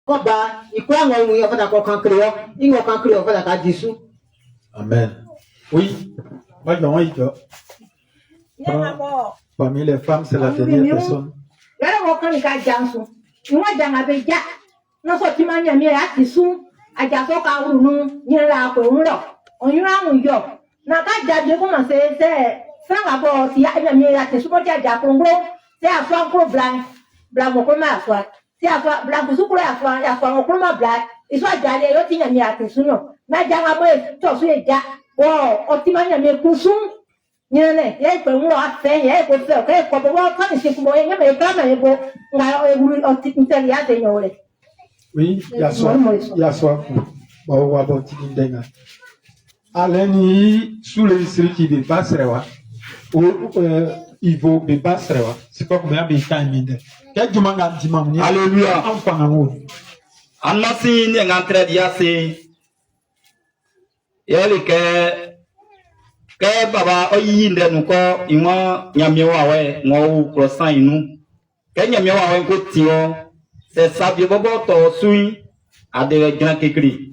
Koba, Ikwang, we have a concrete, in your concrete of a dissous. Amen. Oui. Moi, non, parmi les femmes, c'est la dernière personne. Il y a un peu de Janson. Moi, j'en avais déjà. Non, soit tu m'as mis à dissous. À Jasoka ou non, il y a la couleur. On y va, on y va. N'a pas déjà commencé, c'est sans rapport. Si y a une meilleure, c'est souvent déjà Japongo. C'est à soi, gros blanc. Blanc, au commun à soi. C'est à soi, blanc, au soucoulé à soi, à soi, au commun blanc. Et soit d'aller, il y a une meilleure, c'est souvent. Mais j'en avais, tu as su, déjà. Oh, optimalement, mais pour sou. Il y a un peu de faire, il y a un peu de faire, pour pouvoir prendre ce qu'on voit, mais quand même, on a un petit italien de oui, il y a soif. Bon, on va voir petit dingue. Aleni, sous les séries qui dépassent, ou il vaut dépasser, c'est pas combien de temps il est. Quel dimanche à dimanche, alléluia. Enfin, en haut. Anasi ni ng'antre diase. Yeli ke baba oyi nde nuko inwa nyamiewa we ngo croissant inu. Ke nyamiewa we ko tio. C'est ça, bien bobo to sui à des gens qui crient.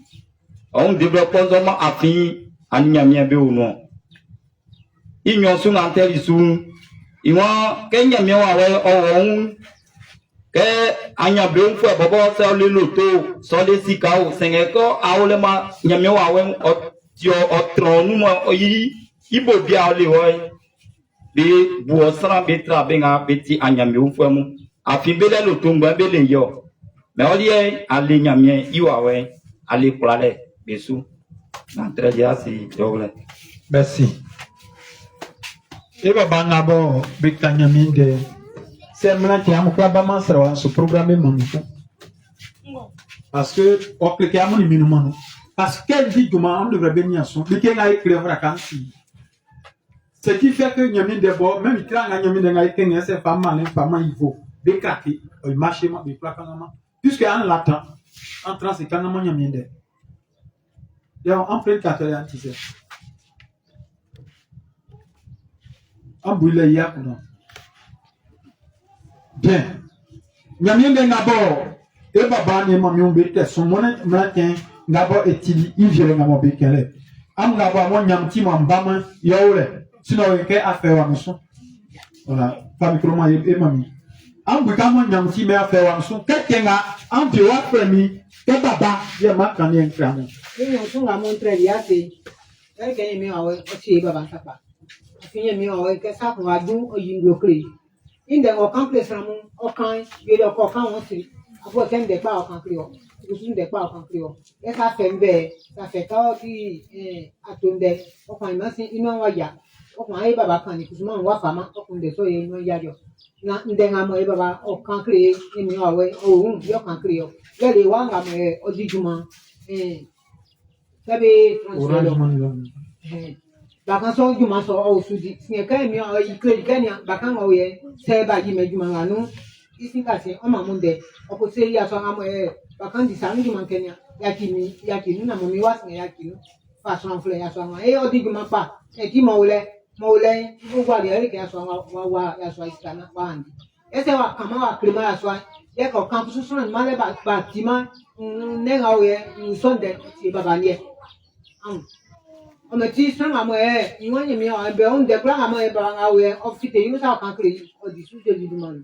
On développe seulement à fi anyamia be uno. Inyo su ngante isu. Iwa kenya miwa we on ke anya be un fo bobo so le loto so le sikao sengeko awlema nyamiwa we o tio o tronu mo oyi ibo bia ole wo be bu osra be tra be nga beti anyami un fo mu. Afi bele lo tumba bele yo. Mais on lié à l'ignamien, iwawe, à l'école, bisous. L'entrée dia si doble. Merci. Et baba ngabo bekanya minde. C'est maintenant qu'il y a un programme sur programme manifo. Parce que on clique à mon minimum. Parce qu'elle dit que on devrait bénir son. Mais qu'elle a écrit vacancy. Ce qui fait que nyamine d'abord, même il crée un nyamine d'engaï kenye c'est pas mal, pas mal il faut. Décraquer, marcher, mais pas puisque en latin, en trans et quand on y a mis des. Et on prend 4 heures anti. On brûle les yak non. Bien. Nyamien de d'abord. Et baba ne m'a mis un bête. Son monnaie matin d'abord est il gère ma béquelle. Am d'abord moi nyamti moi mbama yaoule. Sinon il y a affaire à maison. Voilà. Pas micro et mamie. Am bukamo nyamti me affaire à maison. Quelqu'un a un peu après-midi. Que baba vient marquer un crâne. Il y a un montré liaté. Quelqu'un est mis à aussi baba sapa. Fini mi o ke sa ko adu oyingo kri inde o kan place ramu o kan ye le ko kan won si abo ken de pa o kan kri o gusun de pa o kan kri o e ka fe nbe ka fe ka ti atonde o kan ma sin inu wa ya o kan ai baba kan ni kusuma wa fama o kun de so ye inu ya yo na nde nga mo e baba o kan kri ni o we o un yo kan kri o le le wa nga me o dijuma sabe transfero bakan so juma so o sudi sin ka mi o ikeli kenya bakan o ye se ba ji me juma nganu isin ka se o ma munde o ko se ya so ngamo bakan di sanu juma kenya yakini na mo mi wa sin yakini fa so anfle ya so ngamo o di juma pa e ti mo le o gwa le ke ya so wa ya so isana wa andi ese wa kama wa klima ya so ye ko kan su so ma le ba ti ma ne nga o ye sonde ti baba ni on me dit ça à moi il m'a mis en ben on déclare à moi ben ah ouais on fait une ça quand créer on dit sous de lui demande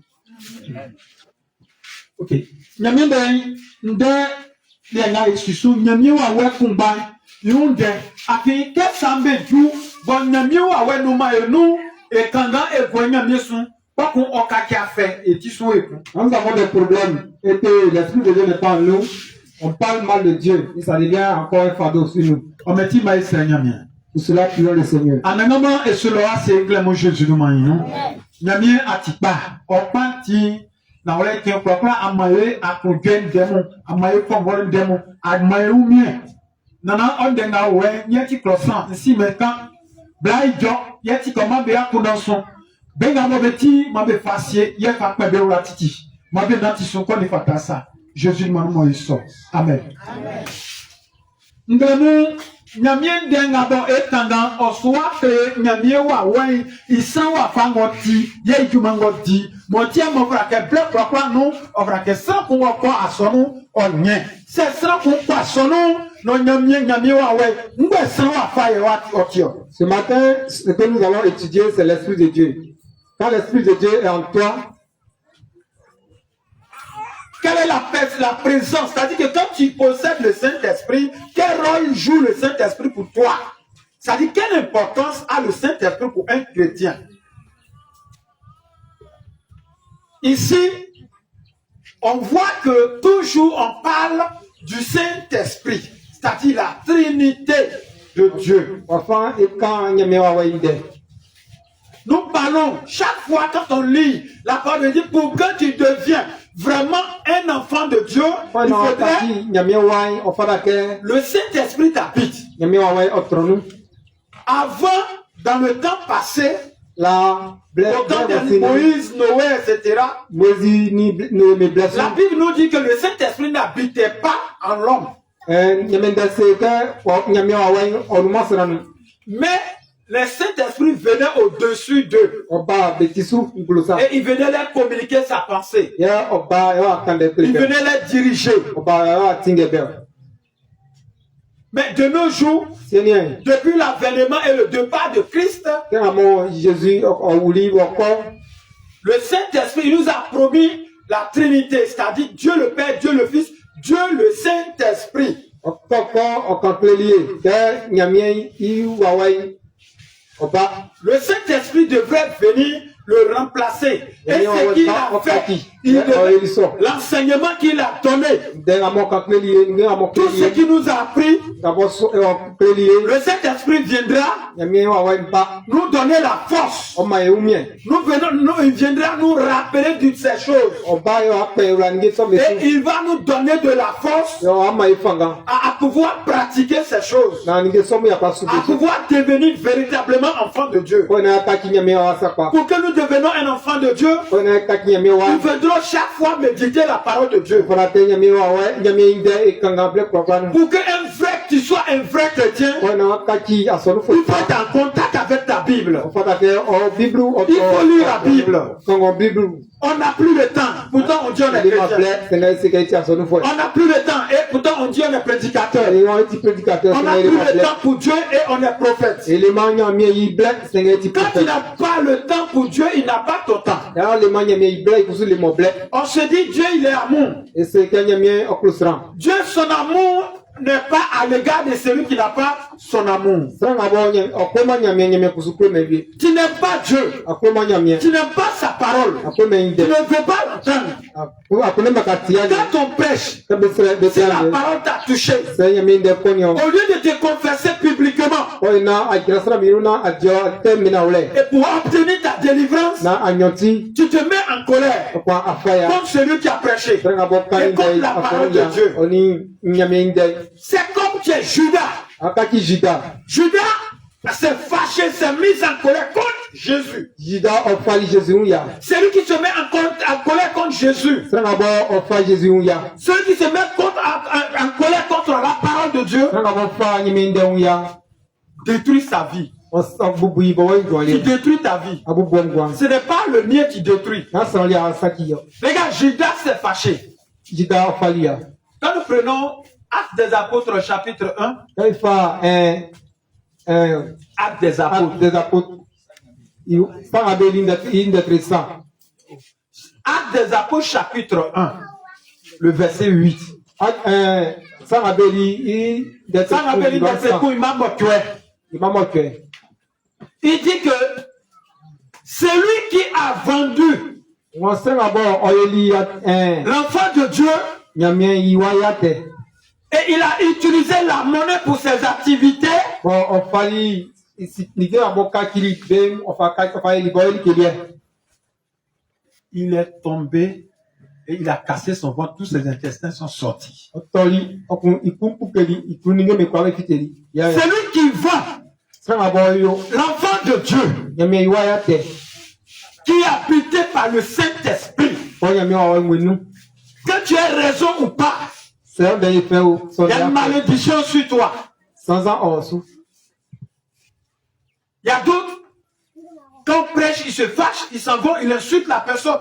OK nyamie ben nde de na isusu nyamie wa we kumba yunde afi ke sambe ju bon nyamie wa we no ma enu e kanga e vo nyamie sun pas qu'on okaki a fait et ti so eku nous avons des problèmes et que l'esprit de Dieu n'est pas en nous. On parle mal de Dieu, et ça devient encore un fardeau sur nous. On me dit maïs nyamia. Pour cela, prions le Seigneur. Ananama et cela c'est clairement Jésus nous maïno. Nyamia atipa, opati na wale ki okwa amaye akugwen demo, amaye konvol demo, amaye umie. Nana onde na we nyeti croissant, ici maintenant. Blai jo, yeti koma be akunanson. Benga mo beti, ma be facier, ye fa pe be ratiti. Ma be nati son ko ni fatasa. Jésus m'a dit Amen. Amen. Nyamien dengabo etanga oswa kre nyamie wa wen isan wa fangoti ye jumangoti motia mo frake ble kwa no ofrake san ko kwa asonu onye se san ko kwa asonu no nyamie wa wen ngbe san wa fa ye wa otio. Ce matin, ce que nous allons étudier, c'est l'Esprit de Dieu. Quand l'Esprit de Dieu est en toi, quelle est la présence? C'est-à-dire que quand tu possèdes le Saint-Esprit, quel rôle joue le Saint-Esprit pour toi? C'est-à-dire quelle importance a le Saint-Esprit pour un chrétien? Ici, on voit que toujours on parle du Saint-Esprit, c'est-à-dire la Trinité de Dieu. enfin, et quand Nous parlons chaque fois quand on lit la parole de Dieu pour que tu deviens vraiment un enfant de Dieu, il faudrait le Saint-Esprit t'habite. Avant, dans le temps passé, au temps de Moïse, Noé, etc., la Bible nous dit que le Saint-Esprit n'habitait pas en l'homme. Mais le Saint-Esprit venait au-dessus d'eux. Et il venait leur communiquer sa pensée. Il venait les diriger. Mais de nos jours, depuis l'avènement et le départ de Christ, le Saint-Esprit nous a promis la Trinité, c'est-à-dire Dieu le Père, Dieu le Fils, Dieu le Saint-Esprit. Le Saint-Esprit devrait venir le remplacer. Et ce qu'il a fait, l'enseignement qu'il a donné, tout ce qu'il nous a appris, le Saint-Esprit viendra nous donner la force. Il viendra nous rappeler toutes ces choses. Et il va nous donner de la force à pouvoir pratiquer ces choses, à pouvoir devenir véritablement enfant de Dieu. Pour que nous devenions un enfant de Dieu, nous devrons chaque fois méditer la parole de Dieu. Pour que tu sois un vrai chrétien, il faut être en contact avec ta Bible. Il faut lire la Bible. On n'a plus le temps, pourtant on dit on est chrétien. On n'a plus le temps, et pourtant on dit on est prédicateur. On n'a plus le temps pour Dieu et on est prophète. Quand tu n'as pas le temps pour Dieu, il n'a pas ton temps. On se dit Dieu il est amour. Dieu son amour n'est pas à l'égard de celui qui n'a pas son amour. Tu n'aimes pas Dieu. Tu n'aimes pas sa parole. Tu ne veux pas l'entendre. Quand on prêche, si la parole t'a touché, au lieu de te confesser publiquement et pour obtenir ta délivrance, tu te mets en colère contre celui qui a prêché et contre la parole de Dieu. C'est comme que Judas. Judas s'est fâché, s'est mis en colère contre Jésus. Celui qui se met en colère contre Jésus. Celui qui se met en colère contre la parole de Dieu détruit sa vie. Tu détruis ta vie. Ce n'est pas le mien qui détruit. Regarde, Judas s'est fâché. Quand nous prenons Actes des Apôtres, chapitre 1. Actes des Apôtres. Actes des Apôtres, chapitre 1. Le verset 8. Il dit que celui qui a vendu l'enfant de Dieu, et il a utilisé la monnaie pour ses activités, il est tombé et il a cassé son ventre, tous ses intestins sont sortis. Celui qui vend l'enfant de Dieu, qui est habité par le Saint-Esprit, que tu aies raison ou pas, il y a une malédiction sur toi. sans en aussi. Il y a d'autres, quand on prêche, ils se fâchent, ils s'en vont, ils insultent la personne.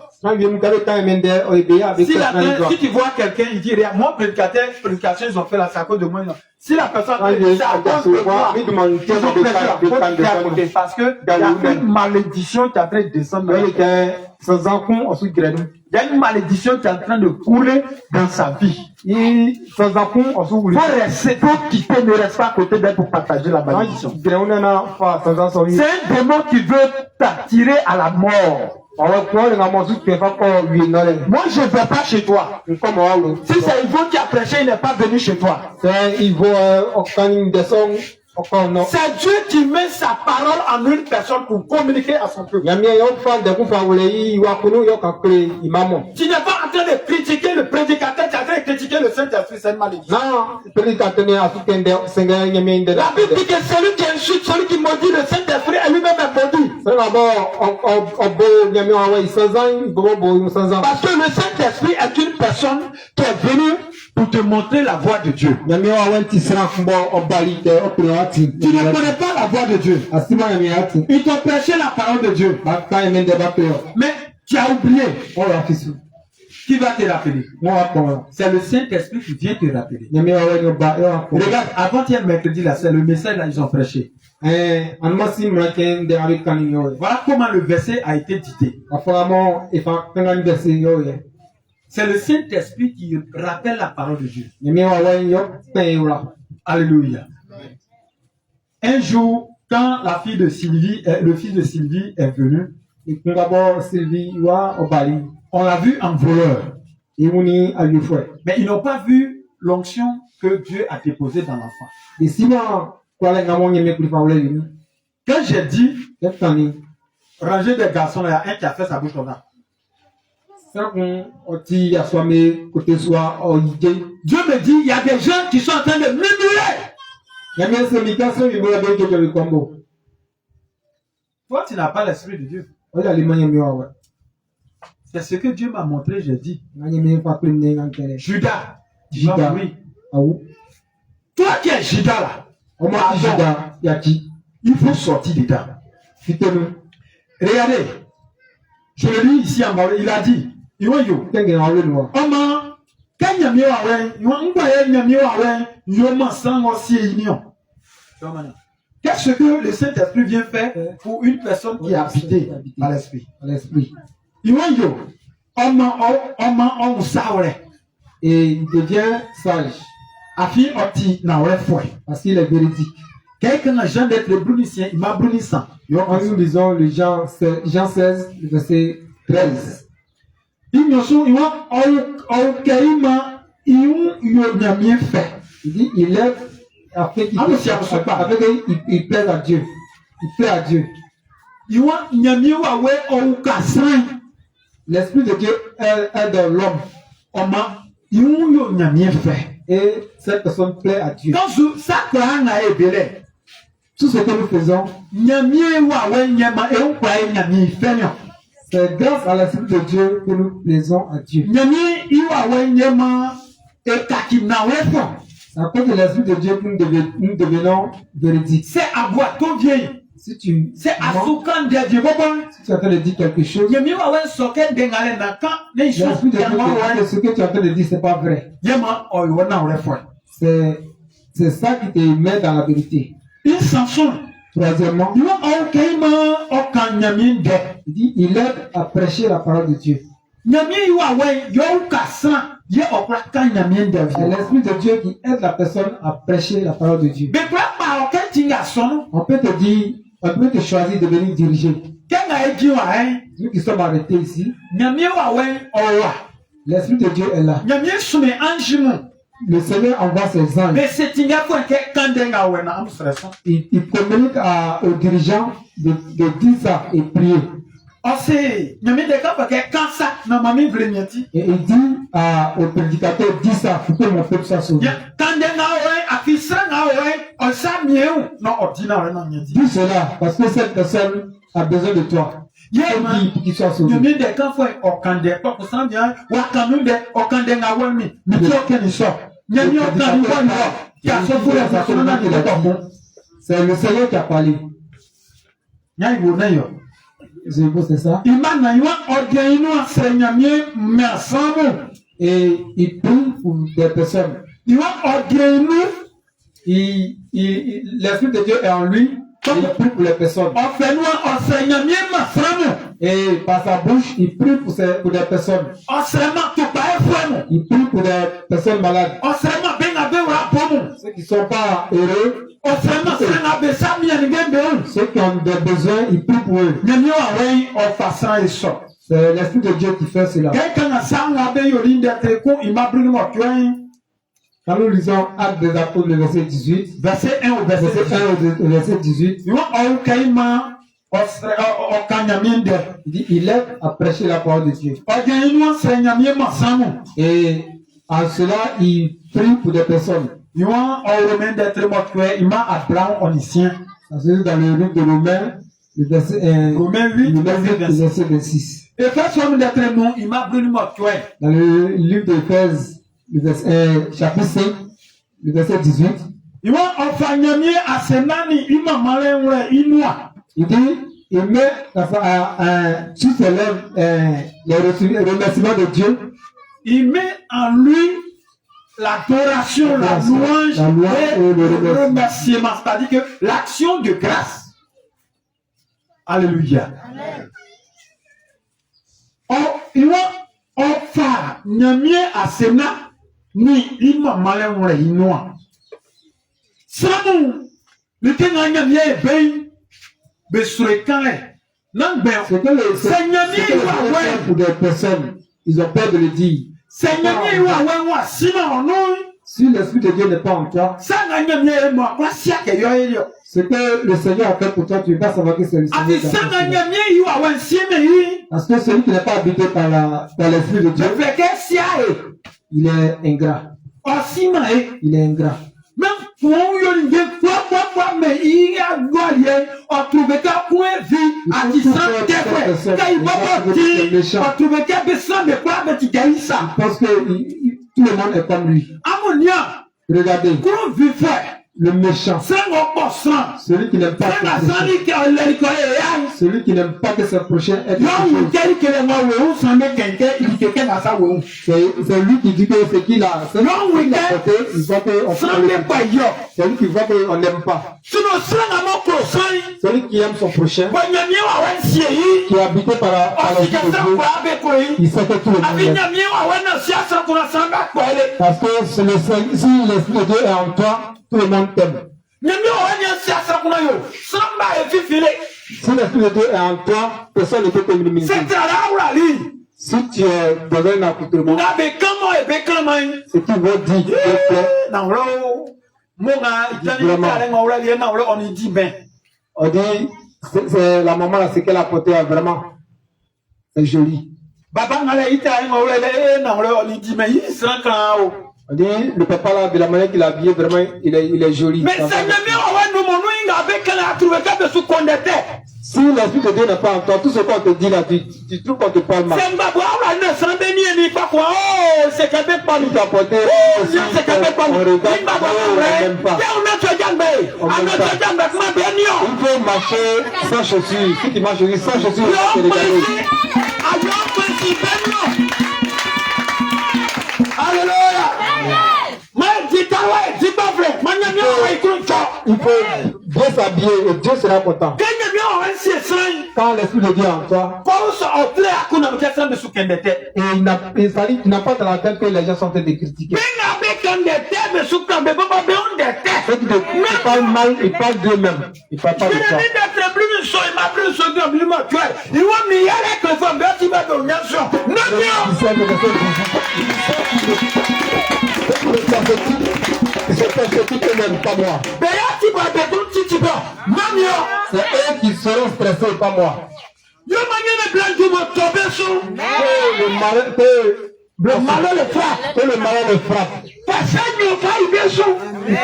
Si tu vois quelqu'un, il dit rien. Moi, prédication, ils ont fait la saco de moi. Non. Si la personne c'est à cause de moi, ils ont fait parce que il y a une malédiction qui est en train de descendre. Il y a une malédiction qui est en train de couler dans sa vie. Faut quitter, ne reste pas à côté d'elle pour partager la malédiction. C'est un démon qui veut t'attirer à la mort. Moi, je ne vais pas chez toi. Si c'est Yvon qui a prêché, il n'est pas venu chez toi. C'est Dieu qui met sa parole en une personne pour communiquer à son peuple. Tu n'es pas en train de critiquer le prédicateur, tu es en train de critiquer le Saint-Esprit, c'est une malédiction. La Bible dit que celui qui insulte, celui qui maudit le Saint-Esprit, est lui-même est maudit. Parce que le Saint-Esprit est une personne qui est venue pour te montrer la voie de Dieu. Tu ne connais pas la voie de Dieu. Ils t'ont prêché la parole de Dieu. Mais tu as oublié. Qui va te rappeler? C'est le Saint-Esprit qui vient te rappeler. Regarde, avant-hier mercredi, là, c'est le message là, ils ont prêché. Voilà comment le verset a été dicté. C'est le Saint-Esprit qui rappelle la parole de Dieu. Alléluia. Un jour, quand la fille de Sylvie, le fils de Sylvie est venu, on l'a vu en voleur. Mais ils n'ont pas vu l'onction que Dieu a déposée dans l'enfant. Quand j'ai dit, ranger des garçons, il y a un qui a fait sa bouche comme ça. Dieu me dit, il y a des gens qui sont en train de murmurer. Toi, tu n'as pas l'esprit de Dieu. C'est ce que Dieu m'a montré, j'ai dit. Judas. Oui. Toi qui es Judas là, il faut sortir dedans. Regardez, je le lis ici en bas, il a dit, qu'est-ce que le Saint-Esprit vient faire pour une personne qui est habitée par l'Esprit? Et il devient sage. Parce qu'il est véridique. Quelqu'un n'a jamais d'être le brunisien, il m'a brunissant. Nous lisons le Jean 16, le verset 13. Il dit, il lève afin qu'il il plaise à Dieu. Il plaît à Dieu. L'Esprit de Dieu est dans l'homme. Et cette personne plaît à Dieu. Tout ce que nous faisons, c'est grâce à l'Esprit de Dieu que nous plaisons à Dieu. C'est à cause de l'Esprit de Dieu que nous devenons véridiques. C'est à boire, tout vieil. C'est à soukan de Dieu. Si tu es en train de dire quelque chose, l'Esprit de Dieu, ce que tu es en train de dire, c'est pas vrai. C'est ça qui te met dans la vérité. Troisièmement, il dit, il aide à prêcher la parole de Dieu. C'est l'Esprit de Dieu qui aide la personne à prêcher la parole de Dieu. On peut te dire, on peut te choisir de venir diriger. Nous qui sommes arrêtés ici, l'Esprit de Dieu est là. Le Seigneur envoie ses anges. Il communique aux dirigeants de dire ça et prier. Et il dit au prédicateur, dis ça, faut que mon peuple soit sauvé. Dis cela, parce que cette personne a besoin de toi. Pour qu'il soit sauvé. C'est le Seigneur qui a parlé. C'est ça. Et il prie pour des personnes. L'Esprit de Dieu est en lui. Il prie pour les personnes. Et par sa bouche, il prie pour des personnes. Il prie pour des personnes malades. Ceux qui ne sont pas heureux. Ceux qui ont des besoins, il prie pour eux. C'est l'Esprit de Dieu qui fait cela. Quand nous lisons Actes des Apôtres, le verset 18, verset 1 au verset 18, il dit, il aide à prêcher la parole de Dieu. Et en cela, il prie pour des personnes. C'est dans le livre de Romains, le verset 8, le verset 26. Dans le livre d'Éphèse, le verset, chapitre 5, le verset 18. Il dit, il met sur ses lèvres les remerciements de Dieu. Il met en lui l'adoration, la louange et le remerciement, c'est-à-dire que l'action de grâce. Alléluia. Il va offrir nyamie asena ni ima malewre inoa. Samu litena nyamie ben besrekane nan ben. C'est que pour des personnes, ils ont peur de le dire. Seigneur, si l'Esprit de Dieu n'est pas en toi, ce que le Seigneur a fait pour toi, tu ne vas pas savoir que c'est le Seigneur qui a fait. Parce que celui qui n'est pas habité par l'Esprit de Dieu, il est ingrat. Il est ingrat. Parce que tout le monde est comme lui. Regardez. Le méchant. Celui qui n'aime pas celui qui n'aime pas que son prochain est c'est lui qui dit que ce qu'il a porté, il voit qu'on c'est lui qui voit qu'on n'aime pas. Celui qui aime son prochain, qui est habité par l'Esprit de Dieu, il sait que tout le monde aime. Parce que si l'Esprit de Dieu est en toi, tout le monde t'aime. Si l'Esprit de Dieu est en toi, personne ne peut te minimiser. Si tu es dans un accoutrement, ce qui veut dire on dit, c'est la maman là, ce qu'elle a porté vraiment, c'est joli. On dit, le papa là, de la manière qu'il a habillé, vraiment, il est joli. Mais si l'Esprit de Dieu n'est pas en toi, tout ce qu'on te dit là, tu trouves qu'on te parle mal. C'est quelqu'un pas nous apporter. C'est quelqu'un pas nous regarde. Il faut marcher sans chaussures. Si tu marches sans chaussures, tu te regardes. Alléluia. Il faut bien s'habiller et Dieu sera content. Quand l'Esprit de Dieu est en toi, et il n'a pas dans la tête que les gens sont en train de critiquer. Ceux qui te parlent mal, ils parlent d'eux-mêmes. Ils ne parlent pas de toi. C'est ceux qui ne m'aiment pas moi. C'est eux qui seront stressés, pas moi. Le malheur le frappe. Que le malheur le frappe. Il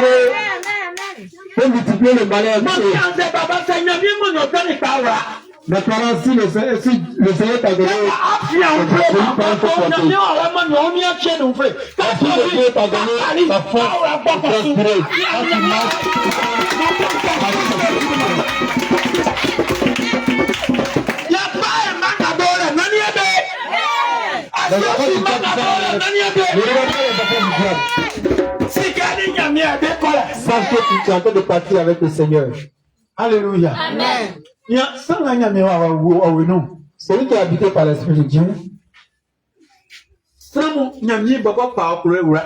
faut multiplier le malheur. Maintenant, si le Seigneur t'a donné ta force pour prospérer, sache que tu es en train de partir avec le Seigneur. Alléluia. Amen. Celui qui est habité par l'Esprit de Dieu,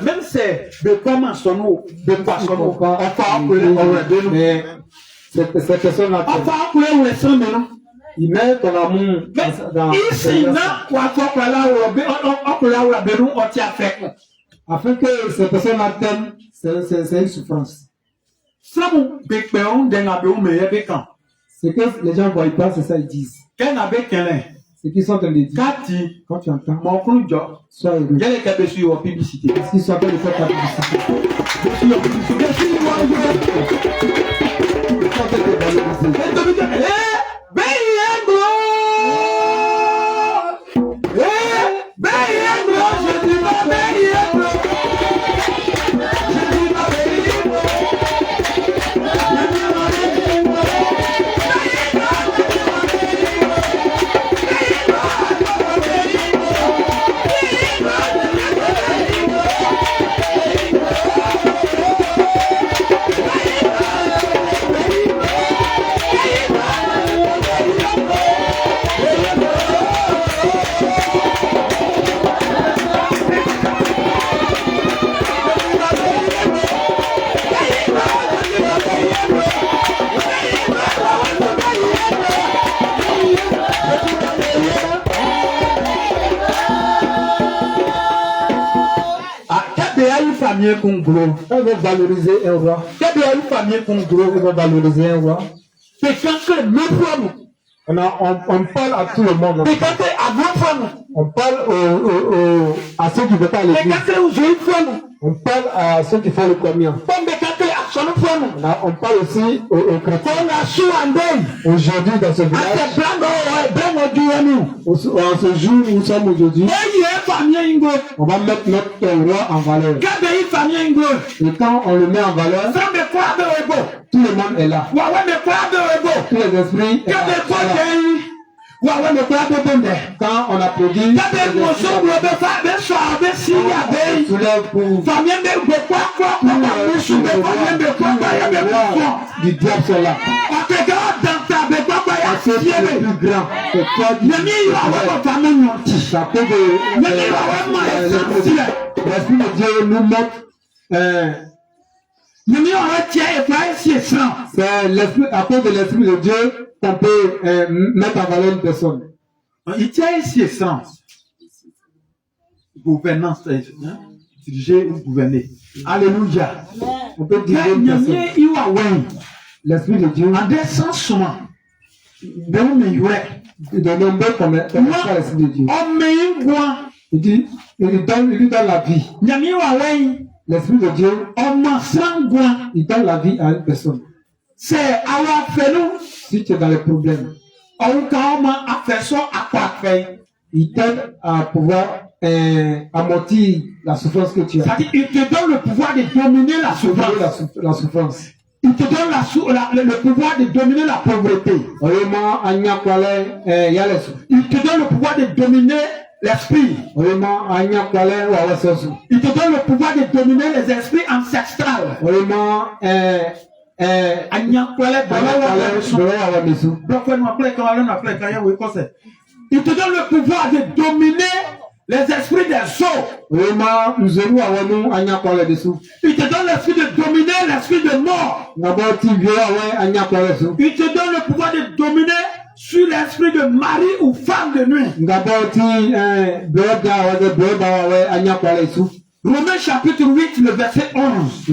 même c'est de comment son eau, de façon, mais cette personne-là, il met ton amour dans afin que cette personne-là t'aime, c'est une souffrance. Ce que les gens ne voient pas, c'est ça ils disent. Ce qu'ils sont en train de dire. Quand tu entends, sois heureux. Est-ce qu'ils sont en train de faire ta publicité? Elle veut valoriser un roi. Elle veut valoriser un roi. On parle à tout le monde. On parle à ceux qui ne veulent pas à l'église. On parle à ceux qui font le commun. On parle aussi aux chrétiens. Aujourd'hui, dans ce village, en ce jour où nous sommes aujourd'hui, on va mettre notre roi en valeur. Et quand on le met en valeur, tout le monde est là. Tous les esprits sont là. Quand on applaudit, on soulève pour du diable sont là. C'est le plus grand. C'est toi qui l'Esprit de Dieu nous montre. C'est l'esprit, à cause de l'Esprit de Dieu qu'on peut mettre en valeur une personne. Il tient ici essence. Gouvernance, diriger ou gouverner. Alléluia. On peut diriger une personne. L'Esprit de Dieu. En descendant, de nombreux comme l'Esprit de Dieu. Il dit, il lui donne la vie. L'Esprit de Dieu, il donne la vie à une personne. C'est avoir fait nous. Si tu es dans les problèmes, il t'aide à pouvoir amortir la souffrance que tu as. C'est-à-dire, il te donne le pouvoir de dominer la souffrance. La souffrance. Il te donne le pouvoir de dominer la pauvreté. Il te donne le pouvoir de dominer l'esprit. Il te donne le pouvoir de dominer les esprits ancestrales. Il te donne le pouvoir de dominer les esprits des eaux. Il te donne l'esprit de dominer l'esprit de mort. Il te donne le pouvoir de dominer sur l'esprit de mari ou femme de nuit. Romains chapitre 8, le verset 11.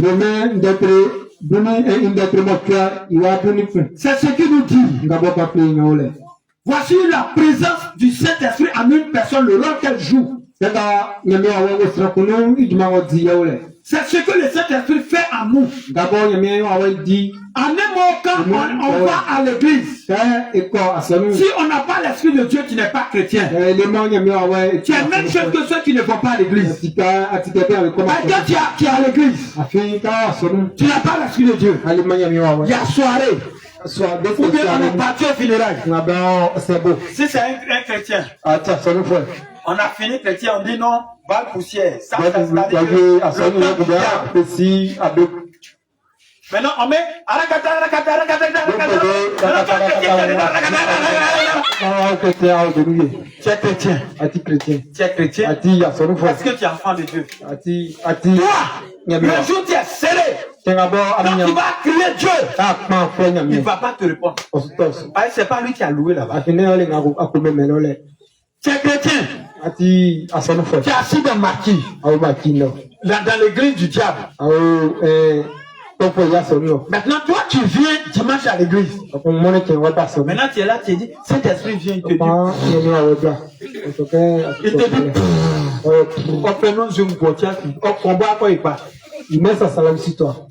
C'est ce qu'il nous dit. Voici la présence du Saint-Esprit en une personne, le rôle qu'elle joue. C'est ce que le Saint-Esprit fait en nous. D'abord, nyame wa wa di. En un mot, quand on va à l'église, si on n'a pas l'Esprit de Dieu qui n'est pas chrétien, c'est la même chose que ceux qui ne vont pas à l'église. Quelqu'un qui est à l'église, tu n'as pas l'Esprit de Dieu. Il y a soirée. Ou bien on est parti au funérail. Si c'est un chrétien, on a fini chrétien, on dit non, balle poussière. Ça, maintenant, on met tu es chrétien. Tu es chrétien. Est-ce que tu es enfant de Dieu? Toi, le jour où tu es serré, quand tu vas crier Dieu, il ne va pas te répondre. C'est pas lui qui a loué là-bas. Tu es chrétien. Tu es assis dans maquis. Dans l'église du diable. Maintenant, toi, tu viens dimanche à l'église. Maintenant, tu es là, tu dis, Saint-Esprit vient, il te dit. Il te dit, on fait non, je me boitier, on combat quoi il part. Il met sa salam sur toi.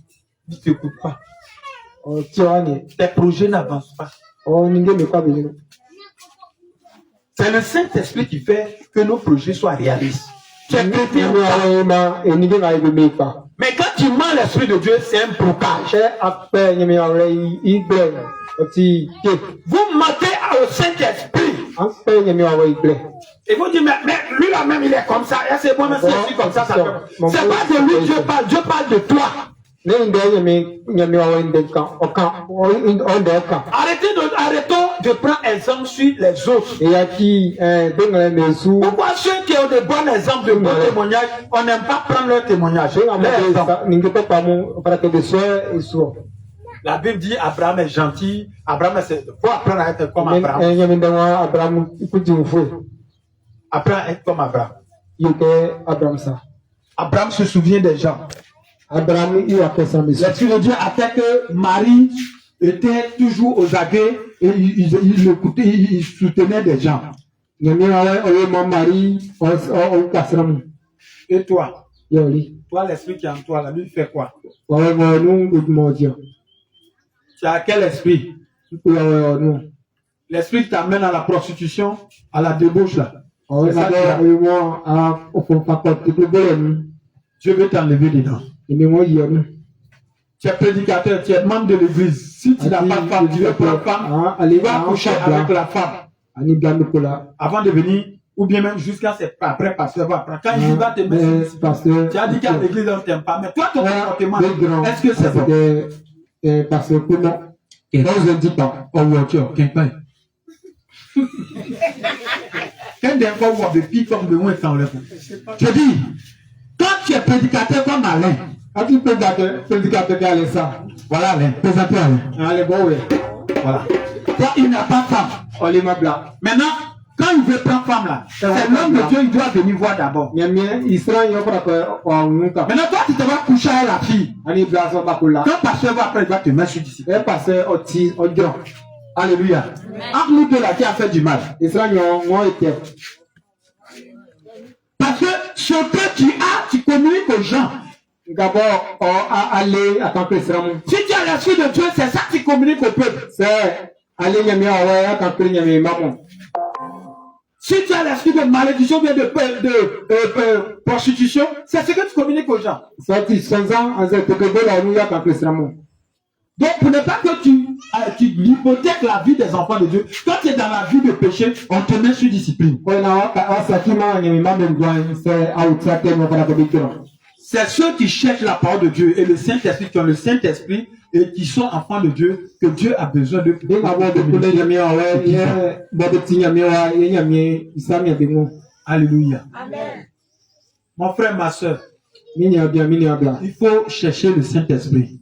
Il ne t'écoute pas. Tes projets n'avancent pas. C'est le Saint-Esprit qui fait que nos projets soient réalistes. Tu es chrétien. Mais quand tu mens l'Esprit de Dieu, c'est un blocage. Vous mentez au Saint-Esprit. Et vous dites, mais lui là même, il est comme ça. Et c'est moi-même, je suis comme ça. C'est pas de lui Dieu parle de toi. Arrêtons de prendre exemple sur les autres. Pourquoi ceux qui ont de bons exemples de bons témoignages, on n'aime pas prendre leur témoignage? La Bible dit Abraham est gentil. Abraham c'est faut apprendre à être comme Abraham. Apprendre à être comme Abraham. Abraham se souvient des gens. L'Esprit de Dieu a fait que Marie était toujours aux aguets et il écoutait, il soutenait des gens. Et toi? Toi, l'Esprit qui est en toi, là, lui fait quoi? Tu as quel esprit? L'esprit qui t'amène à la prostitution, à la débauche là. Dieu veut t'enlever dedans. Tu es prédicateur, tu es membre de l'église. Si tu n'as pas de femme, tu veux prendre femme, tu vas coucher avec la femme. Avant de venir, ou bien même jusqu'à après pasteur va prendre. Quand il va te mettre, tu as dit qu'à l'église on ne t'aime pas. Mais toi, ton comportement, est-ce que c'est bon? Parce que non. Et là, vous ne dites pas, oh, voiture, quelqu'un. Quand des fois, vous avez pire comme de moins sans le fond. Je dis, quand tu es prédicateur comme Alain, quand tu es prédicateur qui a ça, voilà Alain, présentez Alain. Allez, bon, oui. Voilà. Toi, il n'a pas de femme. On les met là. Maintenant, quand il veut prendre femme là, c'est l'homme de Dieu, il doit venir voir d'abord. Il sera maintenant, toi, tu te vas coucher avec la fille. Quand pasteur va après, il va te mettre sur ici. Alléluia. Entre nous deux là qui a fait du mal. Parce que ce que tu as, tu communiques aux gens. D'abord, aller à tant que si tu as l'Esprit de Dieu, c'est ça que tu communiques au peuple. C'est aller à tant que maman. Si tu as l'esprit de malédiction, bien de prostitution, c'est ce que tu communiques aux gens. Donc, pour ne pas que tu hypothèques la vie des enfants de Dieu, quand tu es dans la vie de péché, on te met sur discipline. C'est ceux qui cherchent la parole de Dieu et le Saint-Esprit, qui ont le Saint-Esprit et qui sont enfants de Dieu, que Dieu a besoin de. Alléluia. Amen. Mon frère, ma soeur, il faut chercher le Saint-Esprit.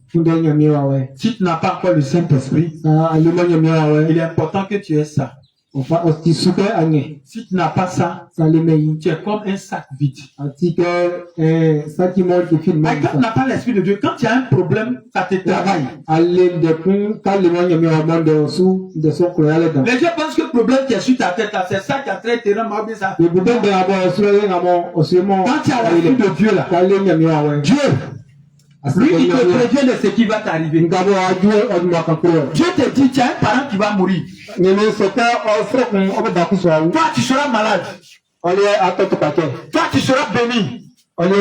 Si tu n'as pas encore le Saint-Esprit, il est important que tu aies ça. Si tu n'as pas ça, tu es comme un sac vide. Mais quand tu n'as pas l'Esprit de Dieu, quand tu as un problème, ça te travaille. Les gens pensent que le problème qui est sur ta tête, là, c'est ça qui a traité mal bien ça. Quand tu as l'Esprit de Dieu là, Dieu, lui, il te prévient de ce qui va t'arriver. Dieu te dit, tu as un parent qui va mourir. Toi, tu seras malade. Toi, tu seras béni. Dieu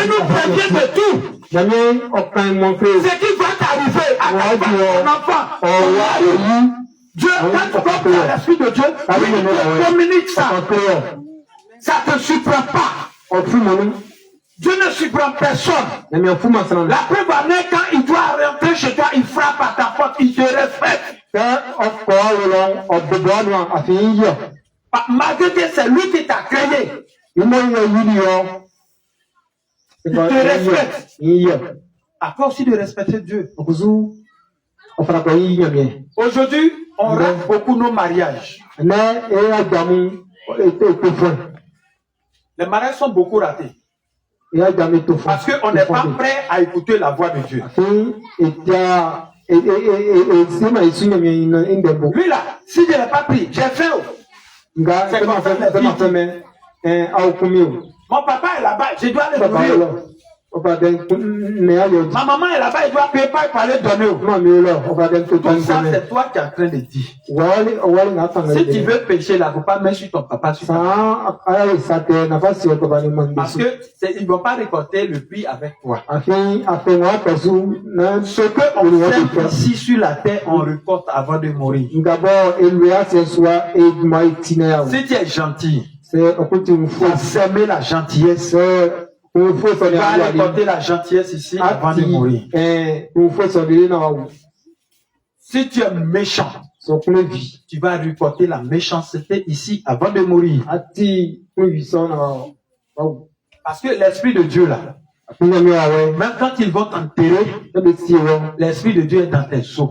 nous prévient de tout. Ce qui va t'arriver à ton enfant. Dieu, quand tu comprends l'Esprit de Dieu, il te communique ça. Ça ne te surprend pas. Dieu ne surprend personne. La preuve en est quand il doit rentrer chez toi, il frappe à ta porte, il te respecte. Malgré que c'est lui qui t'a créé, il te respecte. À quoi aussi de respecter Dieu? Aujourd'hui, on rate beaucoup nos mariages. Les mariages sont beaucoup ratés. Parce qu'on n'est pas prêt à écouter la voix de Dieu. Lui là, si je n'ai pas pris, j'ai fait. C'est comme ça mon papa est là-bas, je dois le nourrir. Ma maman est là-bas, elle doit payer pas aller donner. Tout ça, c'est toi qui es en train de dire. Si tu veux pécher là, il ne faut pas mettre sur ton papa. Parce qu'ils ne vont pas récolter le puits avec toi. Ce qu'on fait ici sur la terre, on récolte avant de mourir. Si tu es gentil, tu as semé la gentillesse. Tu vas récolter la gentillesse ici avant de mourir. Si tu es méchant, tu vas récolter la méchanceté ici avant de mourir. Parce que l'Esprit de Dieu là, même quand ils vont t'enterrer, l'Esprit de Dieu est dans tes os.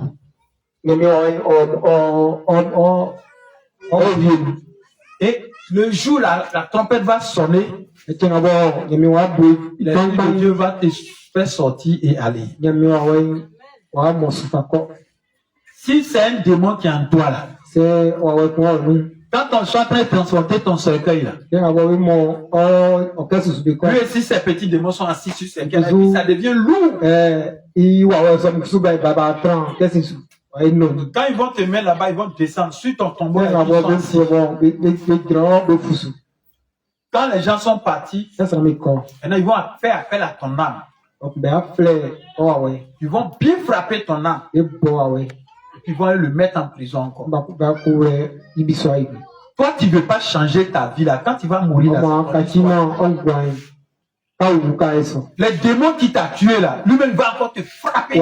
Et le jour la trompette va sonner, l'Esprit de Dieu va te faire sortir et aller. Si c'est un démon qui est en toi là, quand on soit en train de transporter ton cercueil là, lui aussi ces petits démons sont assis sur ce cercueil, et puis ça devient lourd. Quand ils vont te mettre là-bas, ils vont descendre sur ton tombeau. Quand les gens sont partis, maintenant ils vont faire appel à ton âme. Ils vont bien frapper ton âme. Et puis ils vont le mettre en prison encore. Toi, tu ne veux pas changer ta vie là. Quand tu vas mourir là, les démons qui t'ont tué là, lui-même va encore te frapper.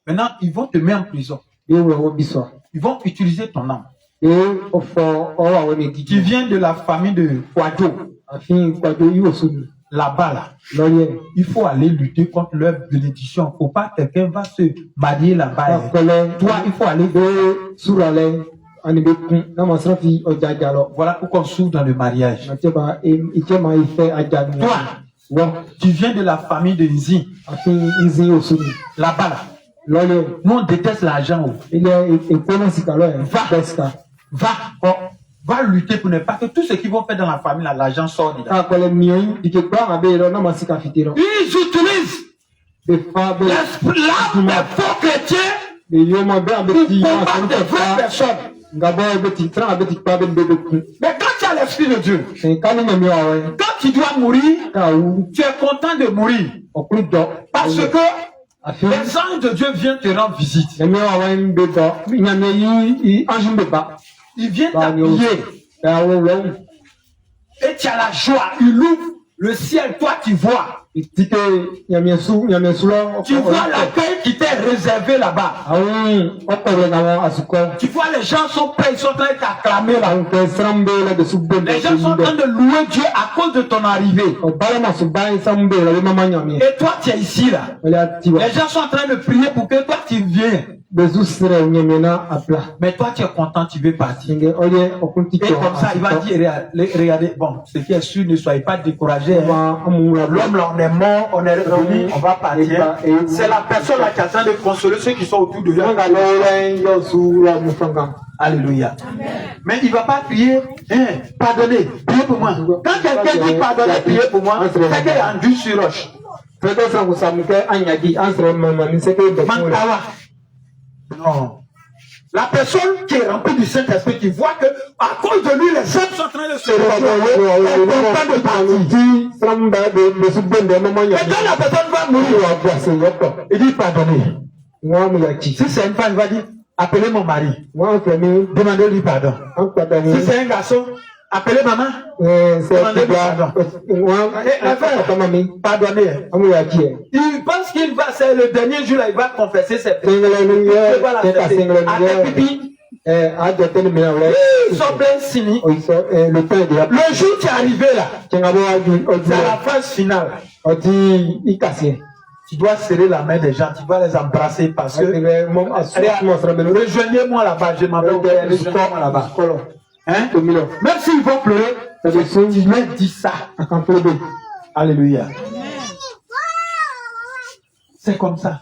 Maintenant, ils vont te mettre en prison. Ils vont utiliser ton âme. Tu viens de la famille de Kwadjo. Là-bas, là, il faut aller lutter contre leur bénédiction. Il ne faut pas que quelqu'un va se marier là-bas. Toi, il faut aller. Voilà pourquoi on souffre dans le mariage. Toi, tu viens de la famille de Nzi. Là-bas, là. Nous, on déteste l'argent. Va lutter pour ne pas que tout ce qu'ils vont faire dans la famille, là, l'argent sort dedans. Ils utilisent l'âme des faux chrétiens pour combattre des vraies personnes. Mais quand tu as l'Esprit de Dieu, quand tu dois mourir, tu es content de mourir. Parce que les anges de Dieu viennent te rendre visite. Ils viennent t'appuyer. Et tu as la joie. Il ouvre le ciel. Toi, tu vois. Tu vois l'accueil qui t'est réservé là-bas. Tu vois, les gens sont prêts. Ils sont en train de t'acclamer là. Les gens sont en train de louer Dieu à cause de ton arrivée. Et toi, tu es ici là. Les gens sont en train de prier pour que toi, tu viennes. Mais toi, tu es content, tu veux partir. Et comme ça, il va dire, regardez, bon, ce qui est sûr, ne soyez pas découragés. Hein. L'homme là, on est mort, on est revenu, on va partir. C'est la personne là qui a besoin de consoler ceux qui sont autour de lui. Alléluia. Mais il ne va pas crier, hein, pardonnez, priez pour moi. Quand quelqu'un dit pardonnez, priez pour moi, c'est qu'il a enduit sur roche. Non. La personne qui est remplie du Saint-Esprit, qui voit que à cause de lui, les hommes sont en train de se réveiller, elle est en train de partir. Mais quand la personne va mourir, il dit pardonnez. Si c'est une femme, il va dire appelez mon mari. Demandez-lui pardon. Si c'est un garçon, appelez maman. Demandez-lui pardon. Pardonnez. Il pense qu'il va, c'est le dernier jour là, il va confesser ses péchés. Ils sont pleins cyniques. Le jour qui est arrivé là, c'est la phase finale. Tu dois serrer la main des gens, tu dois les embrasser parce que rejoignez-moi là-bas, je m'appelle rejoignez-moi là-bas. Hein? Même s'ils vont pleurer, tu leur dis ça. Alléluia. C'est comme ça.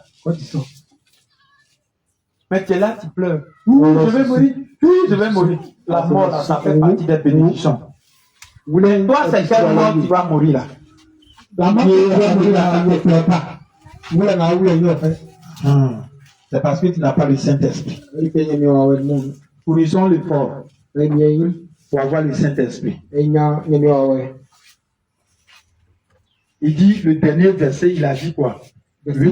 Mais tu es là, tu pleures. Je vais mourir. Oui, je vais mourir. La mort, là, ça fait partie des bénédictions. Toi, c'est quelle mort qui va mourir là? La mort qui va mourir là, ne pleure pas. C'est parce que tu n'as pas le Saint-Esprit. Pourrissons l'effort pour avoir le Saint-Esprit. Il dit, le dernier verset, il a dit quoi? Il dit,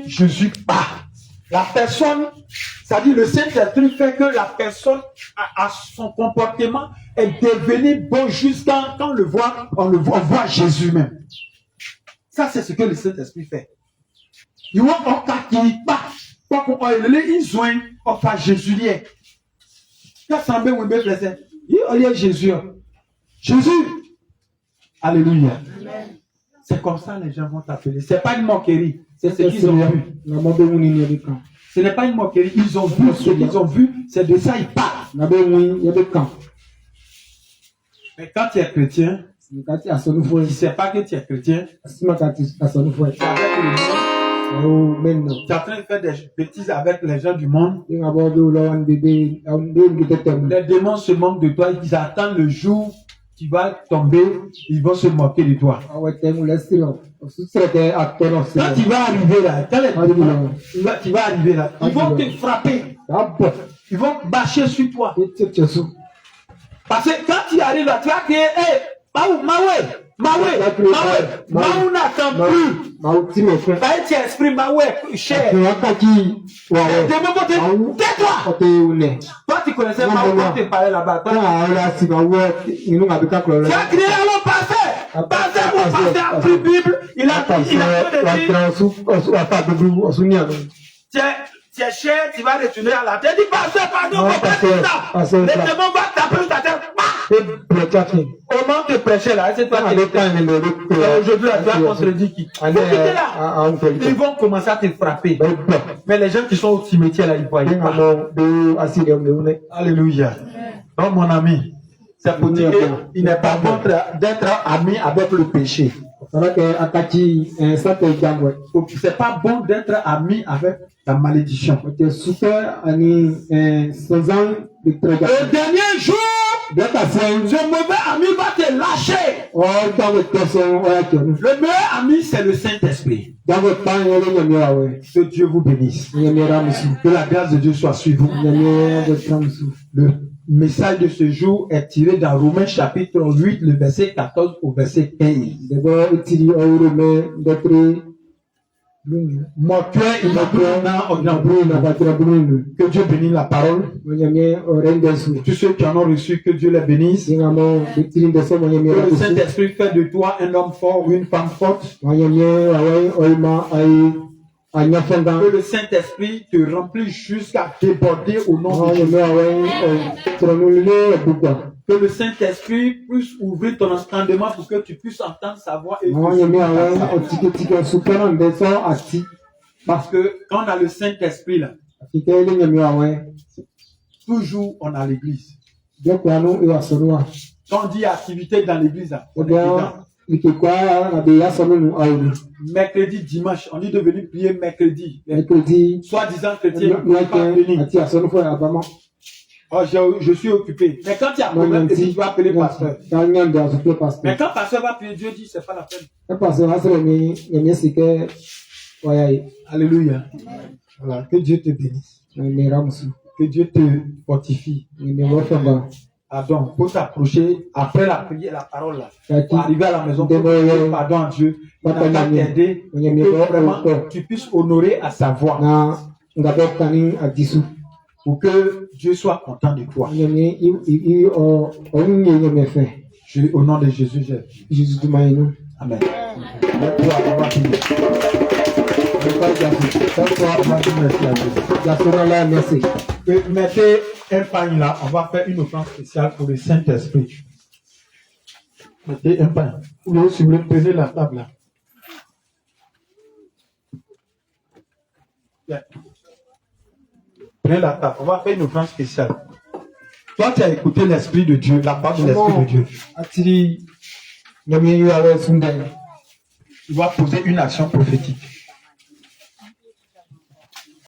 Jésus part. La personne, c'est-à-dire le Saint-Esprit fait que la personne, à son comportement, est devenu bon jusqu'à quand on voit Jésus même. Ça, c'est ce que le Saint-Esprit fait. Ils vont en cas qui part. Ils ont fait Jésus. Qu'est-ce que vous me faites? Il y a Jésus. Jésus. Alléluia. C'est comme ça les gens vont t'appeler. Ce n'est pas une moquerie. C'est ce qu'ils ont vu. Ce n'est pas une moquerie. Ils ont vu ce qu'ils ont vu. C'est de ça ils parlent. Mais quand tu es chrétien, tu ne sais pas que tu es chrétien. Tu es en train de faire des bêtises avec les gens du monde. Les démons se moquent de toi. Ils attendent le jour où tu vas tomber. Ils vont se moquer de toi. Quand tu vas arriver là, tu vas arriver là, ils vont te frapper. Ils vont bâcher sur toi. Parce que quand tu arrives là, tu vas crier, hey, Maoué n'attend plus. Tu exprimes Maoué, cher. Tais-toi. Toi, tu connaissais Maoué quand tu parlais là-bas. Tu as crié alors, passez, vous a pris Bible. Il a tu es cher, tu vas retourner à la terre. Dis, pardon, le démon va taper sur ta terre. Au moment de prêcher là, c'est toi qui es aujourd'hui, tu vas contredire qui? Ils vont commencer à te frapper. Mais les gens qui sont au cimetière là, ils voient pas. Alléluia. Donc, mon ami, c'est pour dire qu'il n'est pas bon d'être ami avec le péché. C'est pas bon d'être ami avec la malédiction. Le dernier jour, ce mauvais ami va te lâcher. Le meilleur ami, c'est le Saint-Esprit. Que Dieu vous bénisse. Que la grâce de Dieu soit sur vous. Le message de ce jour est tiré dans Romains chapitre 8, le verset 14 au verset 15. Mon cœur, que Dieu bénisse la parole. Tous ceux qui en ont reçu, que Dieu les bénisse. Que le Saint-Esprit fait de toi un homme fort ou une femme forte. Que le Saint-Esprit te remplit jusqu'à déborder au nom de Jésus. Que le Saint-Esprit puisse ouvrir ton entendement pour que tu puisses entendre sa voix et Àwọn yẹn mi àwọn ọtí super náà bẹ sọ àti parce que quand on a le Saint-Esprit là, àfikẹ́ ilé yẹn mi àwọn toujours on a l'église. jẹ́pẹ́ àánú ìwà sọ̀rọ̀ wa. Quand on dit activité dans l'église là, on est Ọbẹ̀ dedans. ìkẹ́kọ̀ọ́ àbẹ̀yà sọ nínú àwọn Mercredi, dimanche, on dit de venir prier mercredi. mercredi Soi-disant chrétien, on ne peut pas mẹ́kẹ́ venir. àti àsọ̀nùfọ̀ àbámọ́. Oh, je suis occupé. Mais quand il y a problème, tu vas appeler pasteur. Káyọ̀ ndé àsọ̀fẹ́ pásítọ̀. Mais quand pasteur va prier, Dieu dit, c'est pas la peine. Ẹ pàṣẹ wá sọ̀rọ̀ ní yẹ̀mí ẹ̀sìnkẹ́ wáyà yìí. Alléluia. Voilà. Que Dieu te bénisse. Ẹ̀mí Ramusu. Que Dieu te fortifie. Ẹ̀mí Wọ́fẹ̀mbà. Pardon. Pour t'approcher après la prière, la parole là. Kàkí Pour arriver à la maison, pour Demain, demander pardon à Dieu. Il Papa, va Demain. t'aider. Pour Demain. que vraiment tu puisses honorer à sa voix. na ngabẹ́ kani àdìsú. Pour que Dieu soit content de toi. Yẹ̀mí ọ̀hún yẹn yẹ̀mí ẹ̀fẹ̀. Au nom de Jésus, j'ai. Jésus dùn máa inú. Amen. Lève-toi, on va prier. Lève-toi, on va dire merci à Dieu. Yàtọ̀rọ̀ la mẹ́sì. Mettez un pain là, on va faire une offrande spéciale pour le Saint-Esprit. Mettez un pain. Vous si vous voulez, prenez la table là. Bien. Prenez la table, on va faire une offrande spéciale. Toi, tu as écouté l'Esprit de Dieu, la parole de l'Esprit de Dieu. Àti yẹ̀mí yóò àwọn ẹ̀sùn dẹ̀. Tu vas poser une action prophétique.